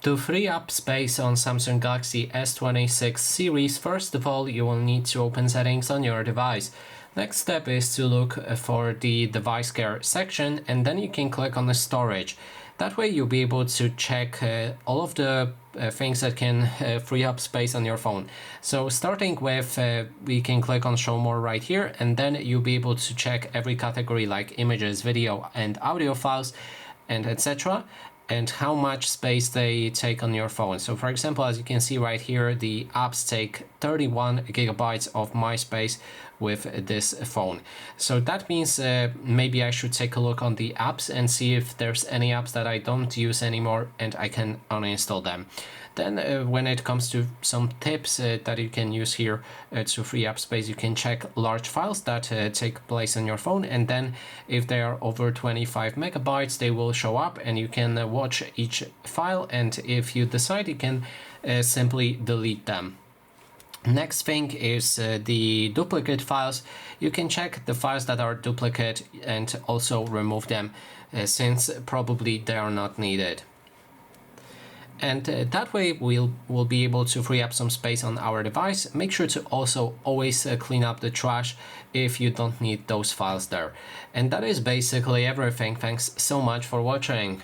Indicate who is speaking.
Speaker 1: To free up space on Samsung Galaxy S26 series, first of all, you will need to open settings on your device. Next step is to look for the device care section, and then you can click on the storage. That way you'll be able to check all of the things that can free up space on your phone. So starting with, we can click on show more right here, and then you'll be able to check every category like images, video and audio files, and etc. and how much space they take on your phone. So for example, as you can see right here, the apps take 31 gigabytes of my space with this phone. So that means maybe I should take a look on the apps and see if there's any apps that I don't use anymore and I can uninstall them. Then when it comes to some tips that you can use here to free up space, you can check large files that take place on your phone, and then if they are over 25 megabytes, they will show up and you can watch each file, and if you decide, you can simply delete them. Next thing is the duplicate files. You can check the files that are duplicate and also remove them since probably they are not needed. And that way we'll be able to free up some space on our device. Make sure to also always clean up the trash if you don't need those files there. And that is basically everything. Thanks so much for watching.